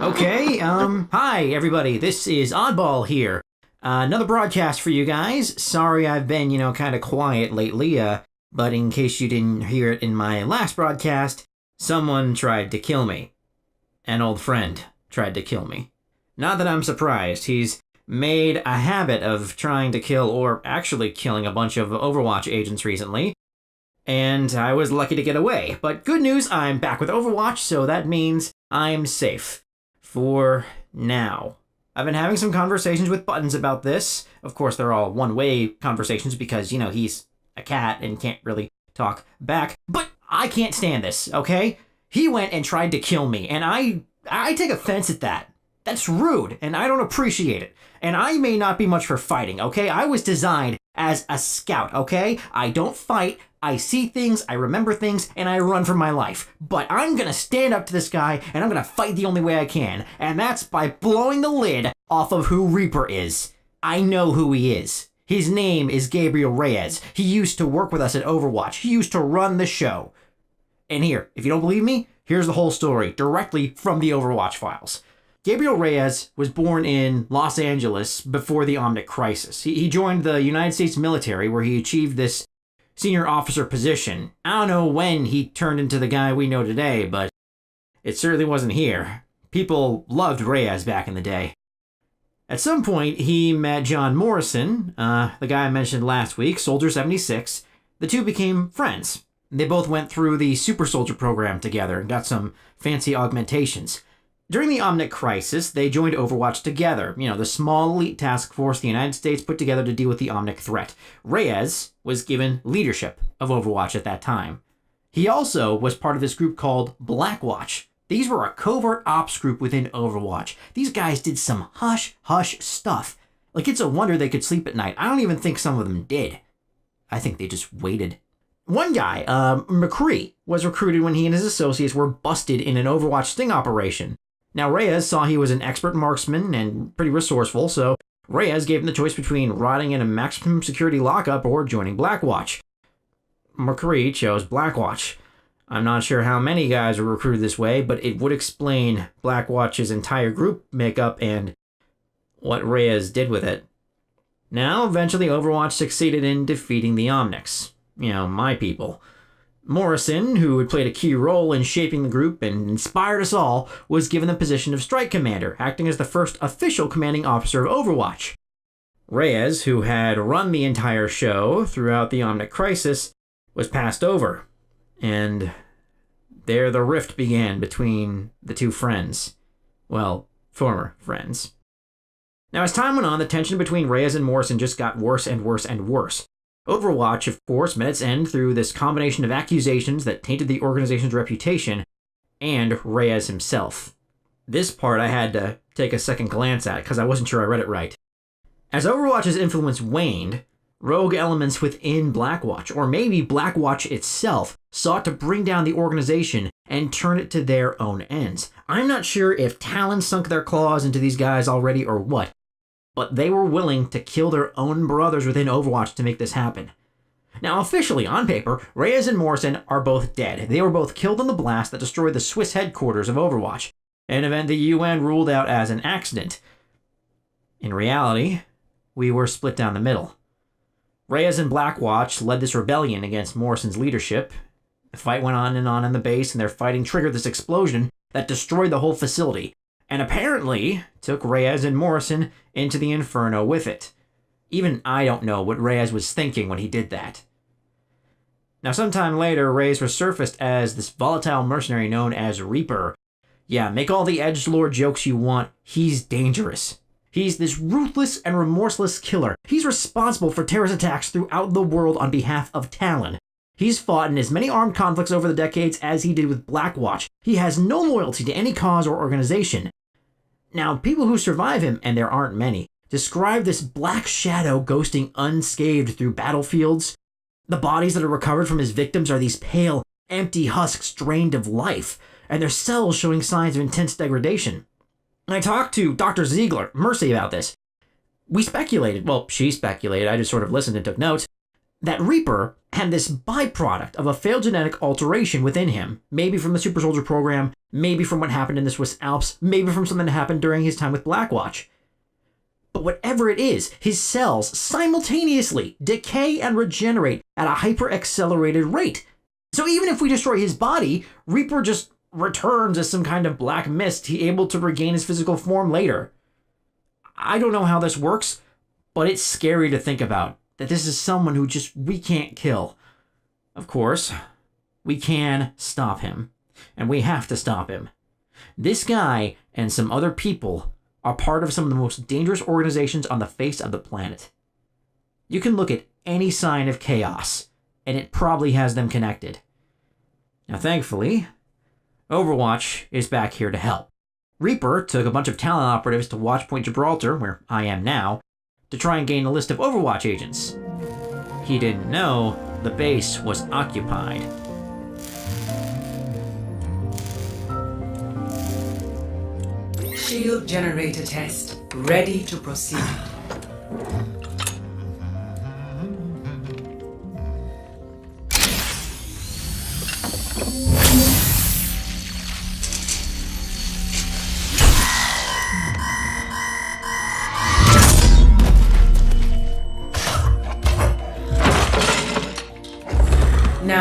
Okay, hi everybody, this is Oddball here. Another broadcast for you guys. Sorry I've been, kind of quiet lately, but in case you didn't hear it in my last broadcast, someone tried to kill me. An old friend tried to kill me. Not that I'm surprised, he's made a habit of trying to kill or actually killing a bunch of Overwatch agents recently, and I was lucky to get away. But good news, I'm back with Overwatch, so that means I'm safe. For now. I've been having some conversations with Buttons about this. Of course, they're all one-way conversations because, he's a cat and can't really talk back. But I can't stand this, okay? He went and tried to kill me, and I take offense at that. That's rude, and I don't appreciate it. And I may not be much for fighting, okay? I was designed as a scout, okay? I don't fight. I see things, I remember things, and I run for my life. But I'm gonna stand up to this guy, and I'm gonna fight the only way I can. And that's by blowing the lid off of who Reaper is. I know who he is. His name is Gabriel Reyes. He used to work with us at Overwatch. He used to run the show. And here, if you don't believe me, here's the whole story, directly from the Overwatch files. Gabriel Reyes was born in Los Angeles before the Omnic Crisis. He joined the United States military, where he achieved this senior officer position. I don't know when he turned into the guy we know today, but it certainly wasn't here. People loved Reyes back in the day. At some point, he met John Morrison, the guy I mentioned last week, Soldier 76. The two became friends. They both went through the Super Soldier program together and got some fancy augmentations. During the Omnic Crisis, they joined Overwatch together, the small elite task force the United States put together to deal with the Omnic threat. Reyes was given leadership of Overwatch at that time. He also was part of this group called Blackwatch. These were a covert ops group within Overwatch. These guys did some hush-hush stuff. Like, it's a wonder they could sleep at night. I don't even think some of them did. I think they just waited. One guy, McCree, was recruited when he and his associates were busted in an Overwatch sting operation. Now, Reyes saw he was an expert marksman and pretty resourceful, so Reyes gave him the choice between rotting in a maximum security lockup or joining Blackwatch. McCree chose Blackwatch. I'm not sure how many guys were recruited this way, but it would explain Blackwatch's entire group makeup and what Reyes did with it. Now, eventually Overwatch succeeded in defeating the Omnics. My people. Morrison, who had played a key role in shaping the group and inspired us all, was given the position of Strike Commander, acting as the first official commanding officer of Overwatch. Reyes, who had run the entire show throughout the Omnic Crisis, was passed over. And there the rift began between the two friends. Well, former friends. Now, as time went on, the tension between Reyes and Morrison just got worse and worse and worse. Overwatch, of course, met its end through this combination of accusations that tainted the organization's reputation and Reyes himself. This part I had to take a second glance at because I wasn't sure I read it right. As Overwatch's influence waned, rogue elements within Blackwatch, or maybe Blackwatch itself, sought to bring down the organization and turn it to their own ends. I'm not sure if Talon sunk their claws into these guys already or what, but they were willing to kill their own brothers within Overwatch to make this happen. Now, officially, on paper, Reyes and Morrison are both dead. They were both killed in the blast that destroyed the Swiss headquarters of Overwatch, an event the UN ruled out as an accident. In reality, we were split down the middle. Reyes and Blackwatch led this rebellion against Morrison's leadership. The fight went on in the base, and their fighting triggered this explosion that destroyed the whole facility, and apparently took Reyes and Morrison into the Inferno with it. Even I don't know what Reyes was thinking when he did that. Now, sometime later, Reyes resurfaced as this volatile mercenary known as Reaper. Yeah, make all the edgelord jokes you want, he's dangerous. He's this ruthless and remorseless killer. He's responsible for terrorist attacks throughout the world on behalf of Talon. He's fought in as many armed conflicts over the decades as he did with Blackwatch. He has no loyalty to any cause or organization. Now, people who survive him, and there aren't many, describe this black shadow ghosting unscathed through battlefields. The bodies that are recovered from his victims are these pale, empty husks drained of life, and their cells showing signs of intense degradation. And I talked to Dr. Ziegler, Mercy, about this. We speculated, well, she speculated, I just sort of listened and took notes, that Reaper had this byproduct of a failed genetic alteration within him, maybe from the Super Soldier program, maybe from what happened in the Swiss Alps, maybe from something that happened during his time with Blackwatch. But whatever it is, his cells simultaneously decay and regenerate at a hyper-accelerated rate. So even if we destroy his body, Reaper just returns as some kind of black mist, he able to regain his physical form later. I don't know how this works, but it's scary to think about, that this is someone who we can't kill. Of course, we can stop him, and we have to stop him. This guy and some other people are part of some of the most dangerous organizations on the face of the planet. You can look at any sign of chaos, and it probably has them connected. Now, thankfully, Overwatch is back here to help. Reaper took a bunch of Talon operatives to Watchpoint Gibraltar, where I am now, to try and gain a list of Overwatch agents. He didn't know the base was occupied. Shield generator test. Ready to proceed.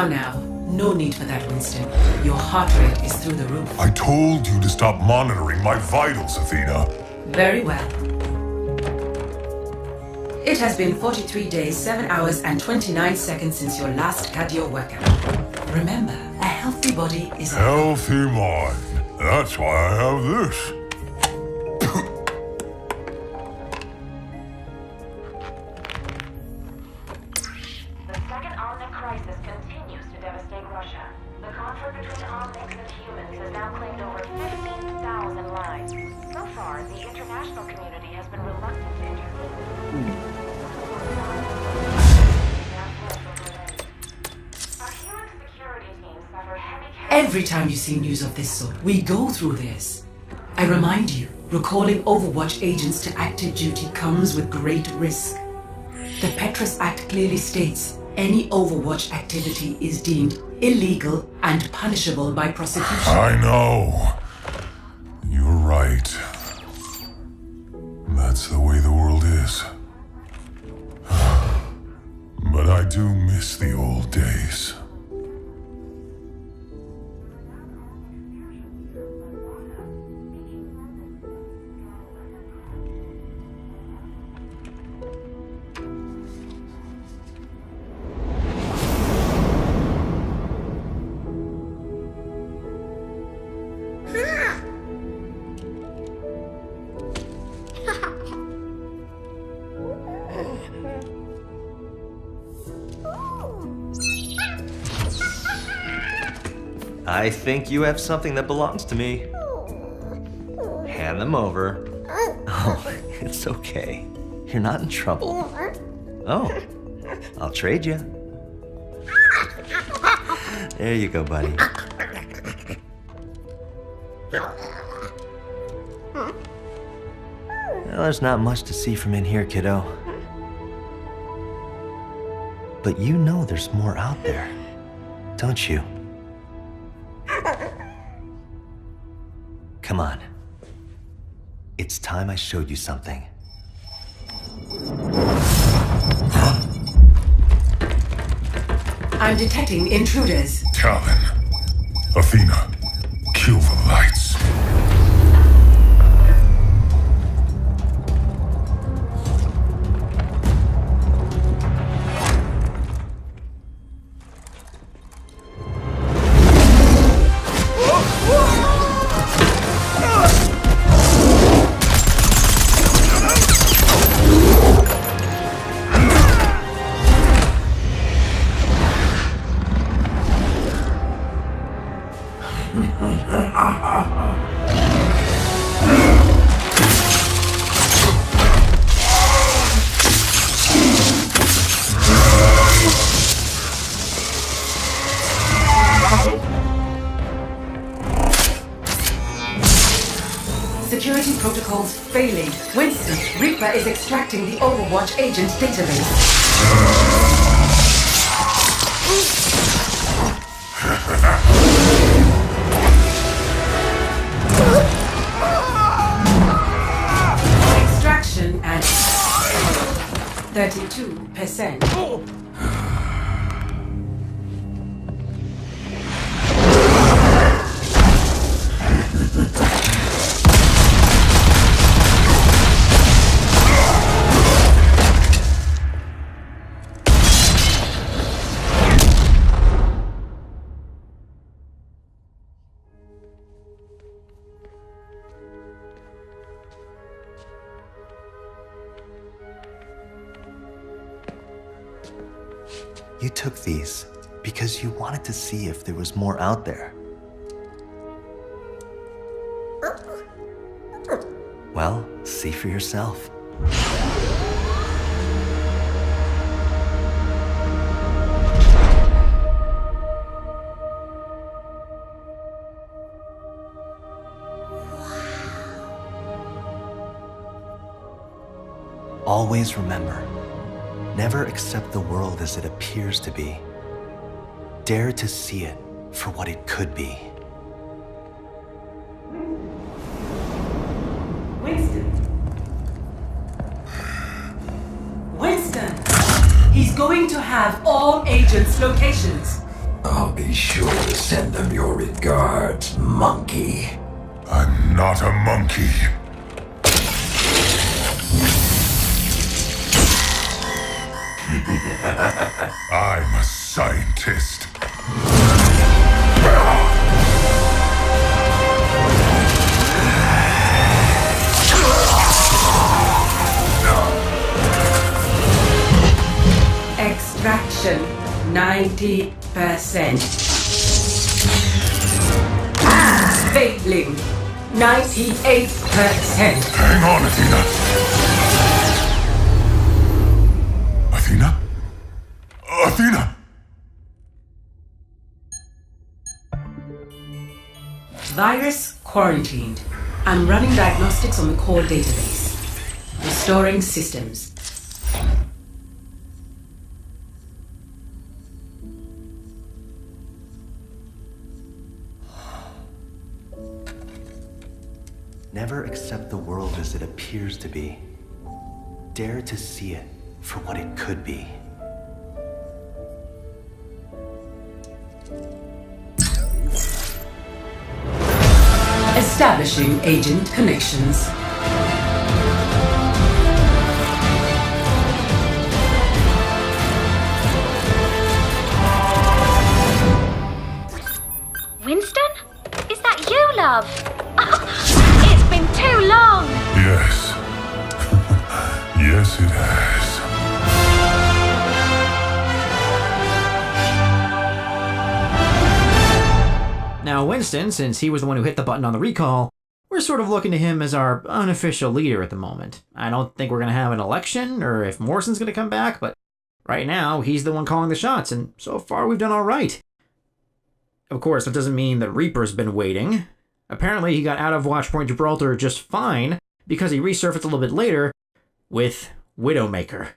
Now. No need for that, Winston. Your heart rate is through the roof. I told you to stop monitoring my vitals, Athena. Very well. It has been 43 days, 7 hours, and 29 seconds since your last cardio workout. Remember, a healthy body is Healthy mind. That's why I have this. Every time you see news of this sort, we go through this. I remind you, recalling Overwatch agents to active duty comes with great risk. The Petrus Act clearly states any Overwatch activity is deemed illegal and punishable by prosecution. I know. You're right. That's the way the world is. But I do miss the old days. I think you have something that belongs to me. Hand them over. Oh, it's okay. You're not in trouble. Oh, I'll trade you. There you go, buddy. Well, there's not much to see from in here, kiddo. But you know there's more out there, don't you? Come on. It's time I showed you something. I'm detecting intruders. Talon. Athena. Kill the lights. Security protocols failing. Winston, Reaper is extracting the Overwatch agent database. 32%. You took these because you wanted to see if there was more out there. Well, see for yourself. Always remember, never accept the world as it appears to be. Dare to see it for what it could be. Winston! He's going to have all agents' locations. I'll be sure to send them your regards, monkey. I'm not a monkey. I'm a scientist. Extraction 90%. Failing 98%. Hang on, Athena. Athena? Athena! Virus quarantined. I'm running diagnostics on the core database. Restoring systems. Never accept the world as it appears to be. Dare to see it for what it could be. Establishing agent connections. Winston? Is that you, love? It's been too long! Yes. Yes, it has. Now, Winston, since he was the one who hit the button on the recall, we're sort of looking to him as our unofficial leader at the moment. I don't think we're going to have an election or if Morrison's going to come back, but right now, he's the one calling the shots, and so far we've done all right. Of course, that doesn't mean that Reaper's been waiting. Apparently, he got out of Watchpoint Gibraltar just fine because he resurfaced a little bit later with Widowmaker.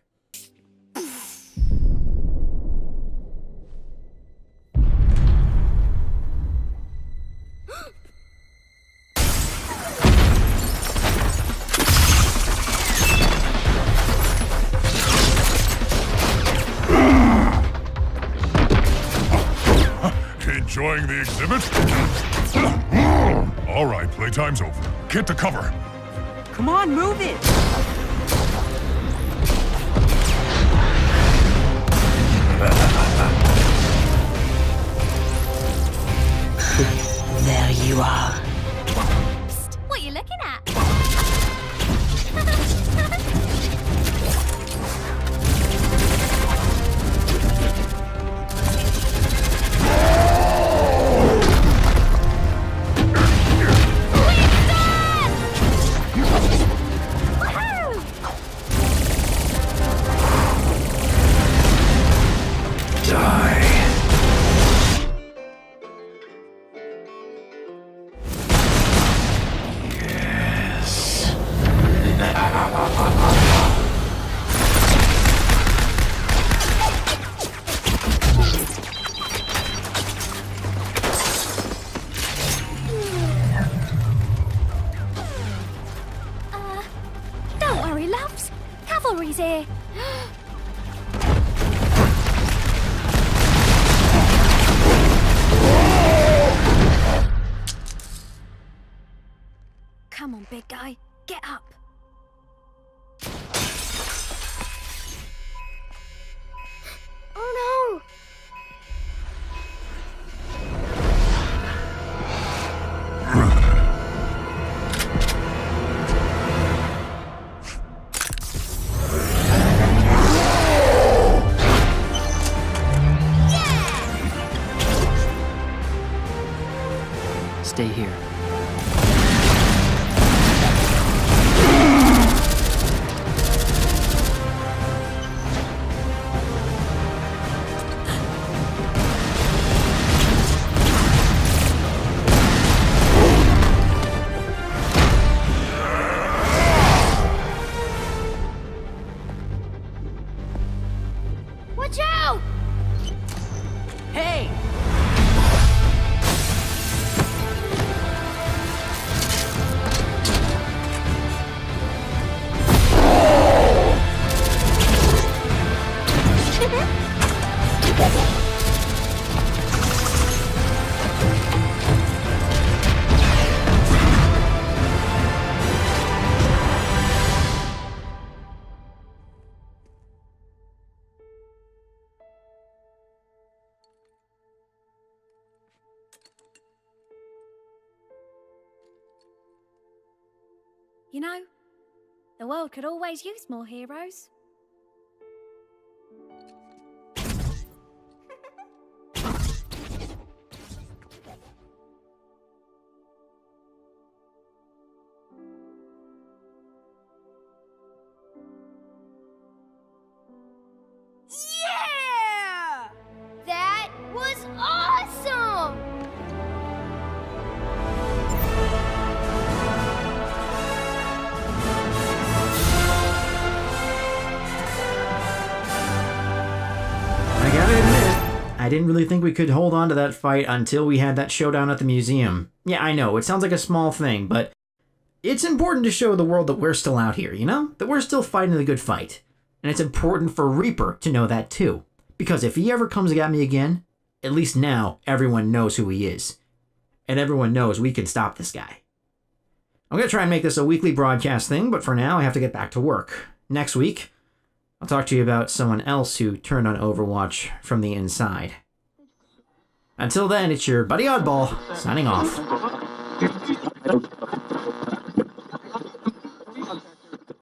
Enjoying the exhibit? All right, playtime's over. Get to cover. Come on, move it! There you are. Psst, what are you looking at? Don't worry, loves. Cavalry's here. Come on, big guy. Get up. Oh no! Stay here. Watch out! Hey! You know, the world could always use more heroes. Yeah! That was awesome! I gotta admit, I didn't really think we could hold on to that fight until we had that showdown at the museum. Yeah, I know, it sounds like a small thing, but it's important to show the world that we're still out here, you know? That we're still fighting the good fight. And it's important for Reaper to know that too. Because if he ever comes at me again, at least now everyone knows who he is. And everyone knows we can stop this guy. I'm gonna try and make this a weekly broadcast thing, but for now I have to get back to work. Next week, I'll talk to you about someone else who turned on Overwatch from the inside. Until then, it's your buddy Oddball, signing off.